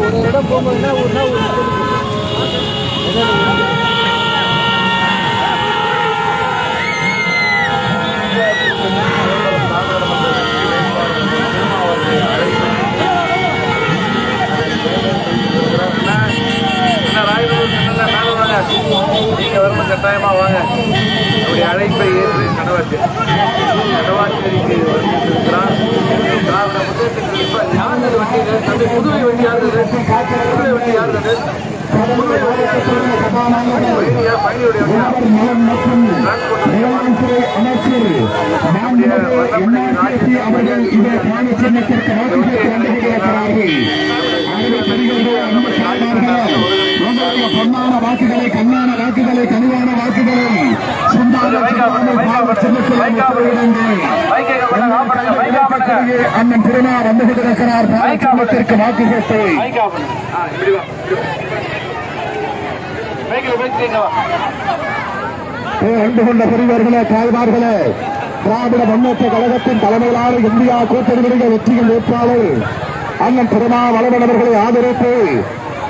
ஒரு இடம் போகும்போதுன்னா ஒரு நீங்க வரணும், கட்டாயமா வாங்க. அவருடைய அழைப்பை ஏற்று கடவாச்சேரிக்கு வருகிறார். திராவிட முன்னேற்றத்தில் இப்ப யாரு வண்டி புதுவை வண்டி யாருது? புதுவை வண்டி யாருது? பொன்னான வாக்குகளை, கண்ணான வாக்குகளை, கனிவான வாக்குகளை அண்ணன் திருநா வந்து கொண்டிருக்கிறார். வாக்கு கேட்டு கண்டு கொண்ட பெரியவர்களே, தாய்மார்களே, திராவிட முன்னேற்ற கழகத்தின் தலைமையிலான இந்தியா கூட்டணியுடைய வெற்றியின் வேட்பாளர் அண்ணன் திருமாவளவன் அவர்களை ஆதரித்து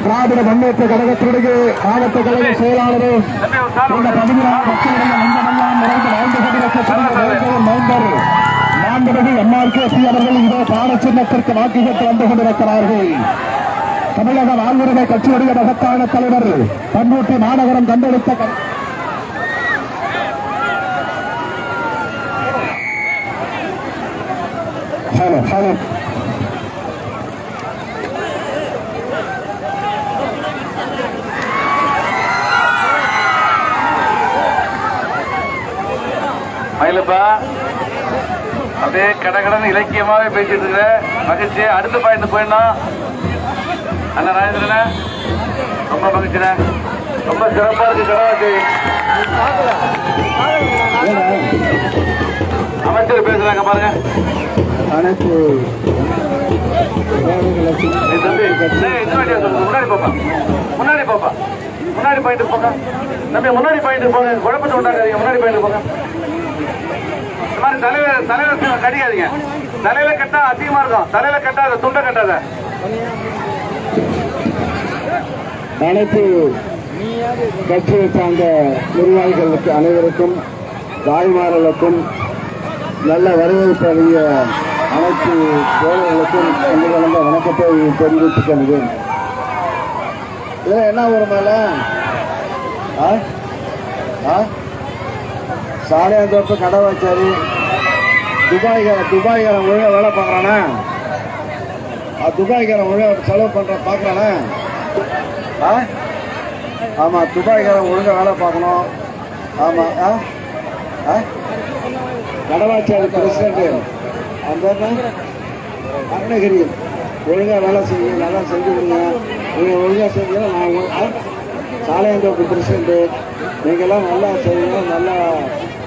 திராவிட முன்னேற்ற கழகத்தினுடைய மாவட்ட கழக செயலாளரும் இந்த பகுதியான மக்களுடைய மஞ்சமெல்லாம் நிறைந்து வாழ்ந்து கொண்டிருக்கக்கூடிய மைந்தர் மாண்புமிகு எம்ஆர்கேசி அவர்கள் இந்த பாட சின்னத்திற்கு வாக்கு கேட்டு வந்து கொண்டிருக்கிறார்கள். தமிழக வாழ்வுரிமை கட்சியுடைய மகத்தான தலைவர் பண்ருட்டி மாநகரம் கண்டெடுத்த ஹலோ ஹலோ மயிலப்பா அப்படியே கடகடன் இலக்கியமாவே பேசிட்டு இருக்கிற மகிழ்ச்சி. அடுத்த பாயிண்ட் போயிடணும். அண்ணா ராஜேந்திரன ரொம்ப மகிழ்ச்சிண்ண, ரொம்ப சிறப்பா இருக்கு கடவாச்சேரி. அமைச்சர் பேசுறாங்க பாருங்க. அனைத்து முன்னாடி போப்பா, முன்னாடி போப்பா, முன்னாடி பாயிண்ட் போங்க தம்பி, முன்னாடி பாயிண்ட் போங்க, குழப்பத்தை உண்டாக்காதீங்க. முன்னாடி பாயிண்ட் போங்க. இந்த மாதிரி தலைவர் கடிக்காதீங்க. தலையில கட்டா அதிகமா இருக்கும். தலையில கட்டாத, துண்டை கட்டாத. அனைத்து கட்சியை சார்ந்த நிர்வாகிகளுக்கு அனைவருக்கும் தாய்மார்களுக்கும் நல்ல வரவேற்பு அறிய அனைத்து தோழர்களுக்கும் எங்களிடம் வணக்கத்தை தெரிவித்துக் கொள்கிறேன். இதில் என்ன ஒரு மேலே சாலையாந்தோப்பு கடவாச்சாரி துபாய்காரன் ஒழுங்காக வேலை பார்க்குறானா? துபாய்காரன் ஒழுங்காக செலவு பண்ணுற பார்க்குறானா? ஆமாம், துபாய்காரன் ஒழுங்காக வேலை பார்க்கணும். ஆமாம், கடவாச்சாரி பிரசிடண்ட் அந்த அருணகிரி ஒழுங்காக வேலை செய்யுங்க, நல்லா செஞ்சு கொடுங்க. நீங்கள் ஒழுங்காக செஞ்சீங்கன்னா நான் சாலையாந்தோப்பு பிரசிடண்ட்டு, நீங்கள்லாம் நல்லா செய்யுங்க, நல்லா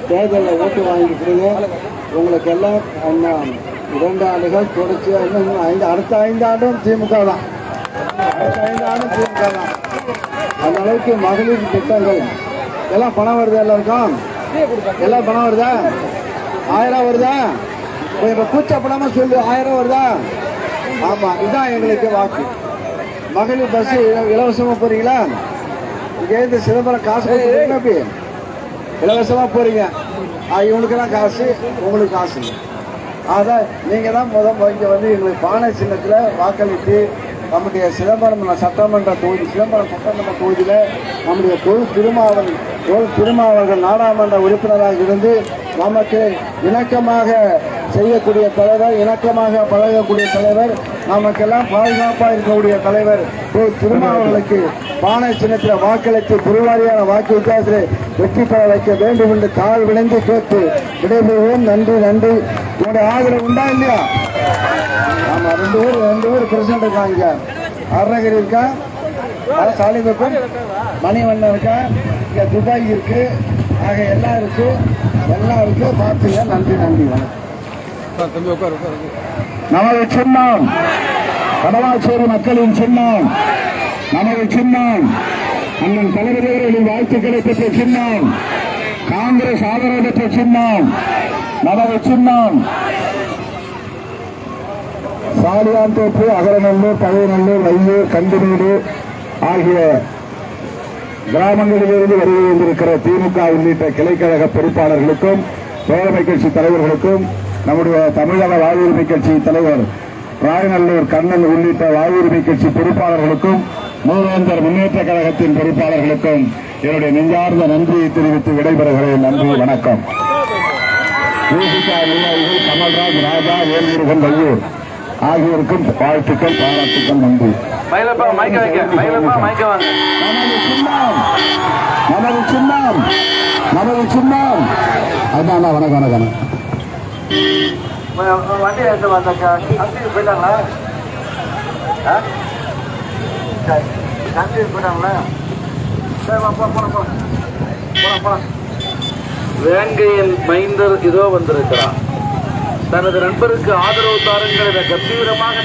தேர்தலில் ஓட்டு வாங்கிக்கிறீங்க. உங்களுக்கு எல்லாம் 2 ஆண்டுகள் தொடர்ச்சி, அடுத்த 5 ஆண்டும் திமுக தான். அடுத்த 5 ஆண்டும் திமுக தான். அந்த அளவுக்கு மகளிர் திட்டங்கள் எல்லாம் பணம் வருதா? எல்லாருக்கும் எல்லாம் பணம் வருதா? 1000 வருதா? இப்போ கூச்சப்படாமல் சொல்லு, 1000 வருதா? ஆமாம், இதுதான் எங்களுக்கு வாக்கு. மகளிர் பஸ் இலவசமாக போறீங்களா? இங்கேருந்து சிதம்பரம் காசு கொடுத்து இலவசமாக போறீங்க. இவங்களுக்கெல்லாம் காசு, உங்களுக்கு காசு இல்லை. அதான் நீங்கள் தான் இங்கே வந்து எங்களுக்கு பானை சின்னத்தில் வாக்களித்து நம்முடைய சிதம்பரம் சட்டமன்ற தொகுதி, சிதம்பரம் சட்டமன்ற தொகுதியில் நம்முடைய திருமாவர்கள் நாடாளுமன்ற உறுப்பினராக இருந்து நமக்கு இணக்கமாக செய்யக்கூடிய தலைவர், இணக்கமாக பழகக்கூடிய தலைவர், நமக்கெல்லாம் பாதுகாப்பாக இருக்கக்கூடிய தலைவர் திருமாவர்களுக்கு பானை சின்னத்தில் வாக்களித்து புரிவாரியான வாக்கு வித்தியாசத்தில் வெற்றி பெற வைக்க வேண்டும் என்று தாழ் விளைந்து கேட்டு விடைபெறுவோம். நன்றி நன்றி. உங்களுடைய ஆதரவு உண்டா இல்லையா? ஆமாம், 2 ஊர் பிரசிடண்ட் இருக்காங்க. அருணகிரி இருக்கா, சாலிபக்கம், மணிவண்ணன் இருக்கா, இங்கே துபாய் இருக்கு. ஆக எல்லாம் இருக்கு, எல்லாம் இருக்கு. பார்த்துங்க. நன்றி நன்றி. நமது சின்னம் கடவாச்சேரி மக்களின் சின்னம், நமது சின்னம் அண்ணன் தலைவர்களின் வாழ்த்துக்களை பெற்ற சின்னம், காங்கிரஸ் ஆதரவு பெற்ற சின்னம் நமது சின்னம். சாலியாந்தோப்பு, அகரநல்லூர், பழையநல்லூர், வையூர், கண்டிமேடு ஆகிய கிராமங்களிலிருந்து வருகை வந்திருக்கிற திமுக உள்ளிட்ட கிளைக்கழக பொறுப்பாளர்களுக்கும், தோழமை கட்சி தலைவர்களுக்கும், நம்முடைய தமிழக வாழ்வுரிமை கட்சி தலைவர் ராயநல்லூர் கண்ணன் உள்ளிட்ட வாழ்வுரிமை கட்சி பொறுப்பாளர்களுக்கும், மூவேந்தர் முன்னேற்ற கழகத்தின் பொறுப்பாளர்களுக்கும் என்னுடைய நெஞ்சார்ந்த நன்றியை தெரிவித்து விடைபெறுகிறேன். நன்றி, வணக்கம். நிர்வாகிகள் கமல்ராஜ், ராஜா, வேல்முருகன், வையூர் ஆகியோருக்கும் வாழ்த்துக்கள், பாராட்டுக்கள், நன்றி. நமது சின்னம் அதான். வணக்கம் வணக்கம். வண்டி போயிட்டாங்களா? போயிட்டாங்களா? வேங்கையின் மைந்தர் இதோ வந்திருக்கிறார். தனது நண்பருக்கு ஆதரவு தாருங்கள் என கம்பீரமாக